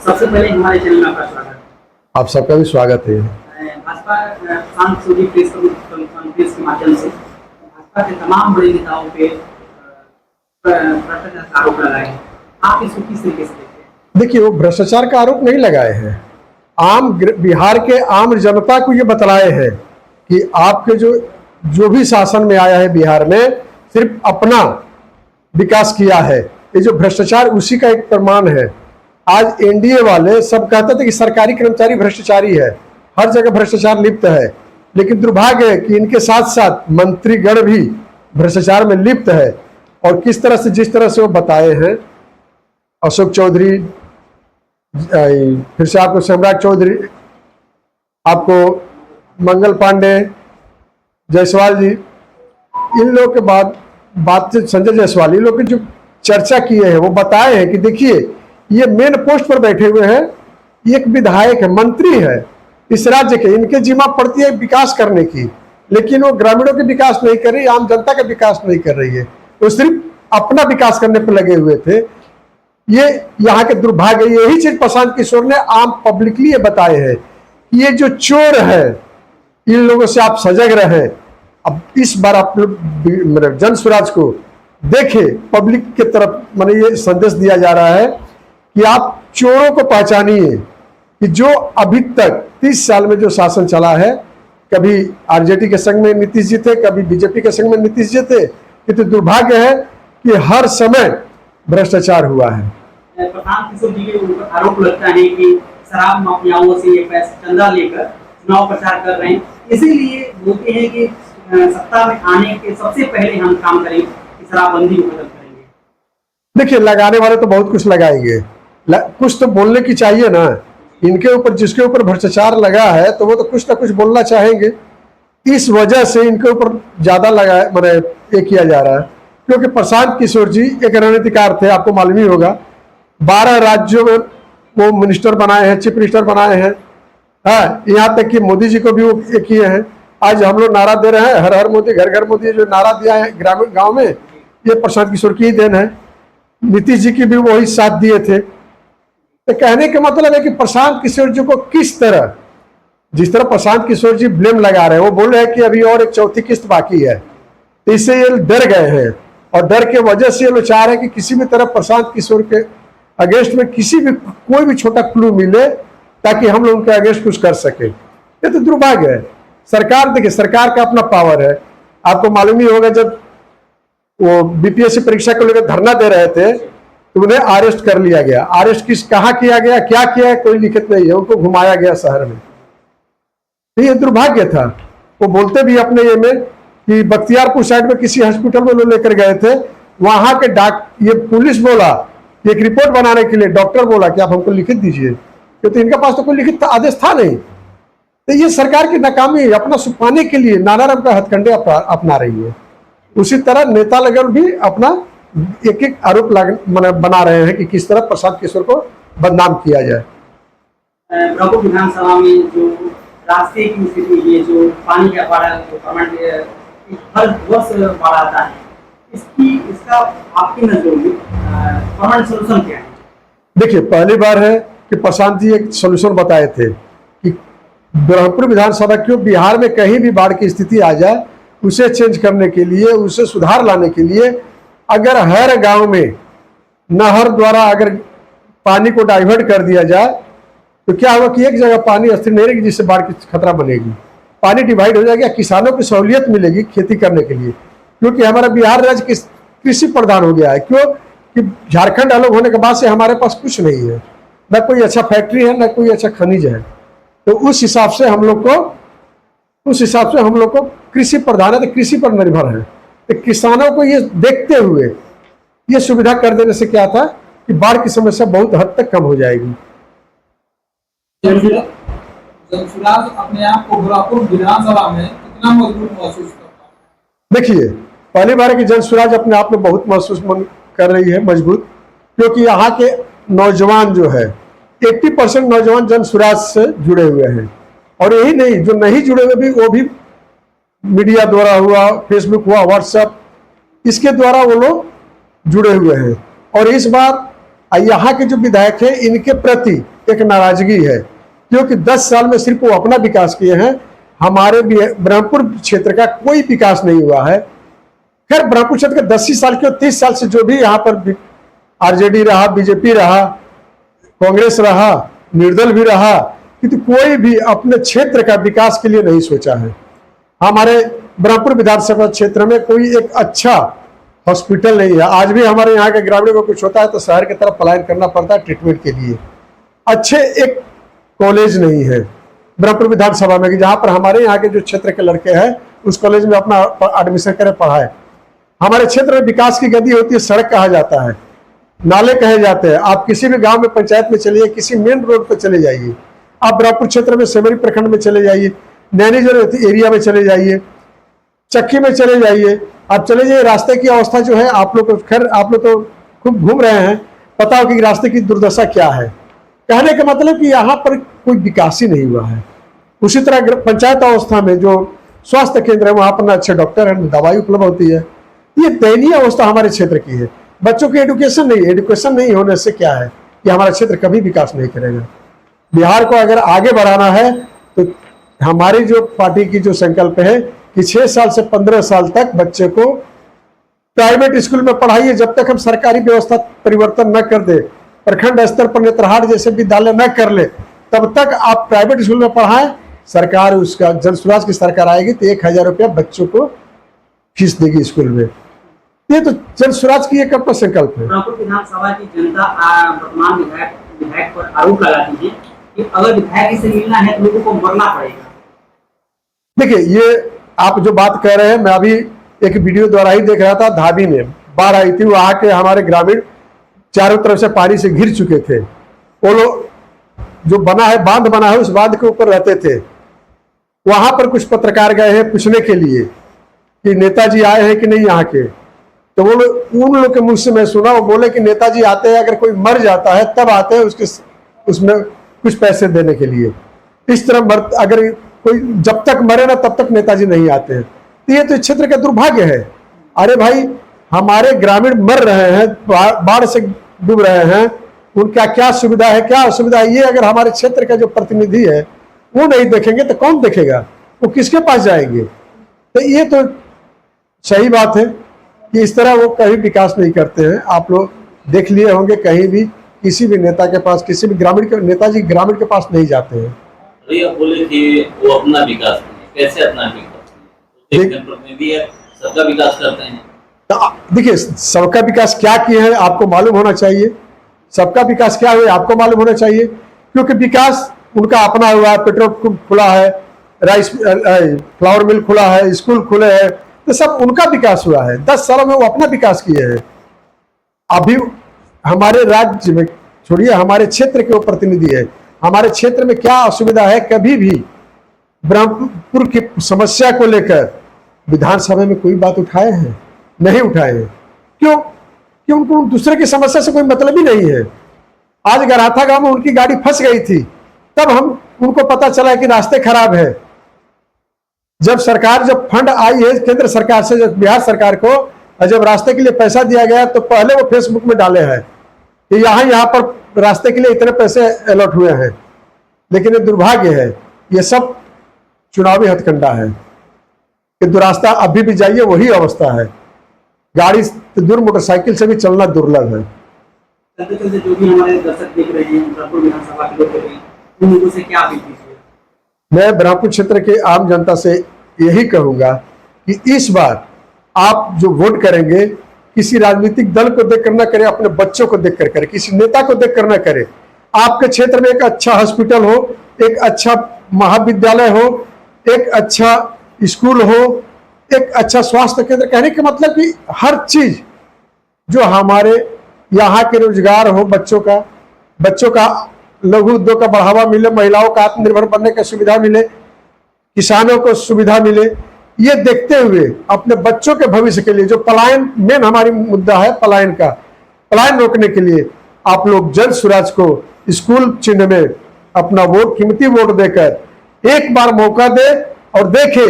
सबसे पहले हमारे चैनल में आपका स्वागत है। आप सबका भी स्वागत है। भाजपा सांसदीय प्रेस कॉन्फ्रेंस के माध्यम से भाजपा के तमाम बड़े नेताओं पे भ्रष्टाचार का आरोप लगाए हैं। आप इसको किस तरीके से देखते हैं? देखिए, वो भ्रष्टाचार का आरोप नहीं लगाए हैं, बिहार के आम जनता को ये बतलाए हैं कि आपके जो भी शासन में आया है बिहार में सिर्फ अपना विकास किया है। ये जो भ्रष्टाचार उसी का एक प्रमाण है। आज एनडीए वाले सब कहते थे कि सरकारी कर्मचारी भ्रष्टाचारी है, हर जगह भ्रष्टाचार लिप्त है, लेकिन दुर्भाग्य है कि इनके साथ साथ मंत्रीगण भी भ्रष्टाचार में लिप्त है। और किस तरह से, जिस तरह से वो बताए हैं, अशोक चौधरी, फिर से आपको सम्राट चौधरी, आपको मंगल पांडे, जायसवाल जी, इन लोगों के बाद बात संजय जायसवाल, इन लोग की जो चर्चा किए हैं वो बताए हैं कि देखिए ये मेन पोस्ट पर बैठे हुए हैं, एक विधायक है, मंत्री है इस राज्य के, इनके जिम्मा पड़ती है विकास करने की, लेकिन वो ग्रामीणों के विकास नहीं कर रही, आम जनता का विकास नहीं कर रही है, वो सिर्फ अपना विकास करने पर लगे हुए थे। ये यहाँ के दुर्भाग्य, यही चीज प्रशांत किशोर ने आम पब्लिकली ये बताए हैं कि ये जो चोर है इन लोगों से आप सजग रहे। अब इस बार आप लोग जन स्वराज को देखे, पब्लिक के तरफ मैंने ये संदेश दिया जा रहा है कि आप चोरों को पहचानिए कि जो अभी तक 30 साल में जो शासन चला है, कभी आरजेडी के संग में नीतीश जी थे, कभी बीजेपी के संग में नीतीश जी थे, ये तो दुर्भाग्य है कि हर समय भ्रष्टाचार हुआ है। प्रशांत किशोर जी के ऊपर आरोप लगता है कि शराब माफियाओं से ये पैसा चंदा लेकर चुनाव प्रचार कर रहे हैं, इसीलिए बोलते हैं कि सत्ता में आने के सबसे पहले हम काम करेंगे कि शराबबंदी को खत्म करेंगे। देखिए, लगाने वाले तो बहुत कुछ लगाएंगे, कुछ तो बोलने की चाहिए ना। इनके ऊपर, जिसके ऊपर भ्रष्टाचार लगा है, तो वो तो कुछ ना कुछ बोलना चाहेंगे। इस वजह से इनके ऊपर ज्यादा लगा, मैंने ये किया जा रहा है, क्योंकि प्रशांत किशोर जी एक रणनीतिकार थे, आपको मालूम ही होगा। 12 राज्यों में वो मिनिस्टर बनाए हैं, चीफ मिनिस्टर बनाए हैं, यहाँ तक कि मोदी जी को भी वो ये किए हैं। आज हम लोग नारा दे रहे हैं, हर हर मोदी, घर घर मोदी, जो नारा दिया है ग्रामीण गांव में, ये प्रशांत किशोर की ही देन है। नीतीश जी की भी वही साथ दिए थे। तो कहने का मतलब है कि प्रशांत किशोर जी को किस तरह, जिस तरह प्रशांत किशोर जी ब्लेम लगा रहे हैं, वो बोल रहे हैं कि अभी और एक चौथी किस्त बाकी है, तो इससे ये डर गए हैं और डर के वजह से ये लोग चाह रहे हैं कि किसी भी तरह प्रशांत किशोर के अगेंस्ट में किसी भी कोई भी छोटा क्लू मिले ताकि हम लोग उनके अगेंस्ट कुछ कर सके। ये तो दुर्भाग्य है। सरकार, देखिए, सरकार का अपना पावर है, आपको मालूम ही होगा। जब वो बीपीएससी परीक्षा को लेकर धरना दे रहे थे तो उन्हें अरेस्ट कर लिया गया। अरेस्ट कहाँ किया गया, क्या किया है, कोई लिखित नहीं है, उनको घुमाया गया शहर में। तो ये दुर्भाग्य था। वो बोलते भी अपने ये में कि बख्तियारपुर साइड में किसी हॉस्पिटल में लोग लेकर गए थे, वहां के ये पुलिस बोला कि एक रिपोर्ट बनाने के लिए डॉक्टर बोला कि आप हमको लिखित दीजिए, क्योंकि इनके पास तो कोई लिखित आदेश था नहीं। तो ये सरकार की नाकामी अपना सुपाने के लिए नाना रंग का हथकंडे अपना रही है। उसी तरह नेता लगन भी अपना एक एक आरोप बना रहे हैं कि किस तरह प्रशांत किशोर को बदनाम किया जाए। ब्रह्मपुर विधानसभा में जो रास्ते की स्थिति, ये जो पानी का बाढ़ हर वर्ष बाढ़ आता है, इसका आपकी नजर में परमानेंट सोल्यूशन क्या है? देखिए, पहली बार है कि प्रशांत जी एक सोल्यूशन बताए थे कि ब्रह्मपुर विधानसभा क्यों बिहार में कहीं भी बाढ़ की स्थिति आ जाए, उसे चेंज करने के लिए, उसे सुधार लाने के लिए अगर हर गांव में नहर द्वारा अगर पानी को डाइवर्ट कर दिया जाए तो क्या होगा कि एक जगह पानी अस्थिर नहीं रहेगी, जिससे बाढ़ की खतरा बनेगी, पानी डिवाइड हो जाएगा, किसानों को सहूलियत मिलेगी खेती करने के लिए। क्योंकि हमारा बिहार राज्य कृषि प्रधान हो गया है। क्यों कि झारखंड अलग होने के बाद से हमारे पास कुछ नहीं है, न कोई अच्छा फैक्ट्री है, न कोई अच्छा खनिज है। तो उस हिसाब से हम लोग को कृषि प्रधान है, तो कृषि पर निर्भर है। तो किसानों को ये देखते हुए ये सुविधा कर देने से क्या था कि बाढ़ की समस्या बहुत हद तक कम हो जाएगी। जनसुराज अपने आप को ब्रह्मपुर विधानसभा में कितना मजबूत महसूस करता है? देखिए, पहली बार है कि जनसुराज अपने आप में बहुत महसूस कर रही है मजबूत, क्योंकि यहाँ के नौजवान जो है 80% नौजवान जनसुराज से जुड़े हुए हैं। और यही नहीं, जो नहीं जुड़े हुए भी, वो भी मीडिया द्वारा हुआ, फेसबुक हुआ, व्हाट्सएप, इसके द्वारा वो लोग जुड़े हुए हैं। और इस बार यहाँ के जो विधायक हैं, इनके प्रति एक नाराजगी है, क्योंकि 10 साल में सिर्फ वो अपना विकास किए हैं, हमारे ब्रह्मपुर क्षेत्र का कोई विकास नहीं हुआ है। खैर ब्रह्मपुर क्षेत्र का 10 साल के 30 साल से जो भी यहाँ पर आरजेडी रहा, बीजेपी रहा, कांग्रेस रहा, निर्दल भी रहा, किंतु कोई भी अपने क्षेत्र का विकास के लिए नहीं सोचा है। हमारे ब्रह्मपुर विधानसभा क्षेत्र में कोई एक अच्छा हॉस्पिटल नहीं है। आज भी हमारे यहाँ के ग्रामीणों को कुछ होता है तो शहर की तरफ पलायन करना पड़ता है ट्रीटमेंट के लिए। अच्छे एक कॉलेज नहीं है ब्रह्मपुर विधानसभा में कि जहाँ पर हमारे यहाँ के जो क्षेत्र के लड़के हैं उस कॉलेज में अपना एडमिशन करें, पढ़ाए। हमारे क्षेत्र में विकास की गति होती है, सड़क कहा जाता है, नाले कहे जाते हैं। आप किसी भी गांव में पंचायत में चलिए, किसी मेन रोड पर चले जाइए, आप ब्रह्मपुर क्षेत्र में सेमरी प्रखंड में चले जाइए, नैनीजर एरिया में चले जाइए, चक्की में चले जाइए, आप चले जाइए, रास्ते की अवस्था जो है, आप लोग खैर आप लोग तो खूब घूम रहे हैं, पता हो कि रास्ते की दुर्दशा क्या है। कहने का मतलब कि यहाँ पर कोई विकास ही नहीं हुआ है। उसी तरह पंचायत अवस्था में जो स्वास्थ्य केंद्र है वहाँ पर ना अच्छे डॉक्टर हैं, दवाई उपलब्ध होती है। ये दयनीय अवस्था हमारे क्षेत्र की है। बच्चों की एडुकेशन नहीं होने से क्या है कि हमारा क्षेत्र कभी विकास नहीं करेगा। बिहार को अगर आगे बढ़ाना है तो हमारी जो पार्टी की जो संकल्प है कि 6 साल से 15 साल तक बच्चे को प्राइवेट स्कूल में पढ़ाइए। जब तक हम सरकारी व्यवस्था परिवर्तन न कर दे, प्रखंड स्तर पर नेत्रहाट जैसे विद्यालय न कर ले, तब तक आप प्राइवेट स्कूल में पढ़ाएं। सरकार उसका जन स्वराज की सरकार आएगी तो 1000 रुपया बच्चों को फीस देगी स्कूल में। ये तो जन स्वराज की एक अपना संकल्प है। ब्रह्मपुर विधानसभा की जनता वर्तमान विधायक पर आरोप लगाती है कि अगर विधायक से मिलना है तो लोगों को मरना पड़ेगा। देखिए, ये आप जो बात कह रहे हैं, मैं अभी एक वीडियो द्वारा ही देख रहा था। धाबी में बाढ़ आई थी, वहां के हमारे ग्रामीण चारों तरफ से पानी से घिर चुके थे। वो लोग जो बना है, बांध बना है, उस बांध के ऊपर रहते थे। वहां पर कुछ पत्रकार गए हैं पूछने के लिए कि नेताजी आए हैं कि नहीं यहाँ के। तो वो लोग, उन लोग के मुंह से मैं सुना, वो बोले कि नेताजी आते हैं, अगर कोई मर जाता है तब आते हैं उसमें कुछ पैसे देने के लिए। इस तरह अगर कोई जब तक मरे ना तब तक नेताजी नहीं आते हैं। तो ये तो क्षेत्र का दुर्भाग्य है। अरे भाई, हमारे ग्रामीण मर रहे हैं, बाढ़ से डूब रहे हैं, उनका क्या सुविधा है, क्या असुविधा है, ये अगर हमारे क्षेत्र का जो प्रतिनिधि है वो नहीं देखेंगे तो कौन देखेगा? वो किसके पास जाएंगे? तो ये तो सही बात है कि इस तरह वो कहीं विकास नहीं करते हैं। आप लोग देख लिए होंगे, कहीं भी किसी भी नेता के पास, किसी भी ग्रामीण के नेताजी ग्रामीण के पास नहीं जाते हैं। भैया बोले कि वो अपना विकास नहीं, कैसे अपना विकास? जनप्रतिनिधि है, सबका विकास करते हैं। देखिए, सबका विकास क्या किए हैं आपको मालूम होना चाहिए। सबका विकास क्या हुआ आपको मालूम होना चाहिए, क्योंकि विकास उनका अपना हुआ है। पेट्रोल खुला है, राइस फ्लावर मिल खुला है, स्कूल खुले हैं, तो सब उनका विकास हुआ है। 10 सालों में वो अपना विकास किए हैं। अभी हमारे राज्य में छोड़िए, हमारे क्षेत्र के वो प्रतिनिधि है। हमारे क्षेत्र में क्या असुविधा है, कभी भी ब्रह्मपुर की समस्या को लेकर विधानसभा में कोई बात उठाए हैं? नहीं उठाए हैं। क्यों? कि उनको दूसरे की समस्या से कोई मतलब ही नहीं है। आज गराथा गांव में उनकी गाड़ी फंस गई थी, तब उनको पता चला कि रास्ते खराब है। जब फंड आई है केंद्र सरकार से, जब बिहार सरकार को जब रास्ते के लिए पैसा दिया गया, तो पहले वो फेसबुक में डाले हैं कि यहाँ पर रास्ते के लिए इतने पैसे अलॉट हुए हैं। लेकिन ये दुर्भाग्य है, ये सब चुनावी हथकंडा है कि दुरास्ता अभी भी जाइए वही अवस्था है। गाड़ी दूर मोटरसाइकिल से भी चलना दुर्लभ है। चलते चलते जो भी हमारे दर्शक देख रहे हैं, ब्रह्मपुर विधानसभा के लोग देख रहे हैं, उन लोगों से क्या अपील कीजिए? मैं ब्रह्मपुर क्षेत्र के आम जनता से यही कहूंगा कि इस बार आप जो वोट करेंगे, किसी राजनीतिक दल को देखकर न करें, अपने बच्चों को देखकर करें, किसी नेता को देखकर न करें। आपके क्षेत्र में एक अच्छा हॉस्पिटल हो, एक अच्छा महाविद्यालय हो, एक अच्छा स्कूल हो, एक अच्छा स्वास्थ्य केंद्र। कहने का मतलब कि हर चीज जो हमारे यहाँ के रोजगार हो, बच्चों का लघु उद्योग का बढ़ावा मिले, महिलाओं का आत्मनिर्भर बनने की सुविधा मिले, किसानों को सुविधा मिले, ये देखते हुए अपने बच्चों के भविष्य के लिए, जो पलायन मेन हमारी मुद्दा है, पलायन रोकने के लिए आप लोग जन स्वराज को स्कूल चिन्ह में अपना वोट, कीमती वोट देकर एक बार मौका दे और देखे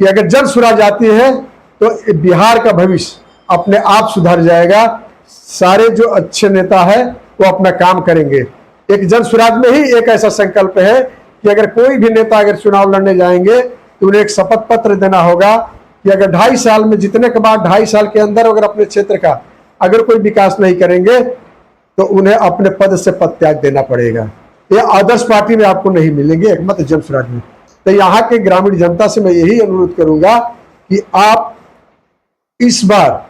कि अगर जन स्वराज आती है तो बिहार का भविष्य अपने आप सुधर जाएगा। सारे जो अच्छे नेता है वो अपना काम करेंगे। एक जन स्वराज में ही एक ऐसा संकल्प है कि अगर कोई भी नेता अगर चुनाव लड़ने जाएंगे तो उन्हें एक शपथ पत्र देना होगा कि अगर 2.5 साल में जीतने के बाद 2.5 साल के अंदर अगर अपने क्षेत्र का अगर कोई विकास नहीं करेंगे तो उन्हें अपने पद से पद त्याग देना पड़ेगा। ये आदर्श पार्टी में आपको नहीं मिलेंगे, एकमत जन स्वराज में। तो यहाँ के ग्रामीण जनता से मैं यही अनुरोध करूंगा कि आप इस बार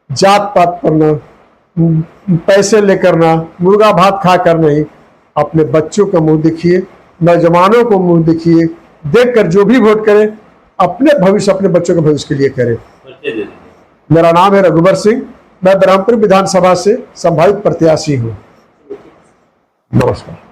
जात पात पर ना, पैसे लेकर ना, मुर्गा भात खाकर नहीं, अपने बच्चों का मुंह देखिए, नौजवानों को मुंह देखिए, देखकर जो भी वोट करें अपने भविष्य, अपने बच्चों के भविष्य के लिए करें। मेरा नाम है रघुवर सिंह, मैं बरहमपुर विधानसभा से संभावित प्रत्याशी हूँ। नमस्कार।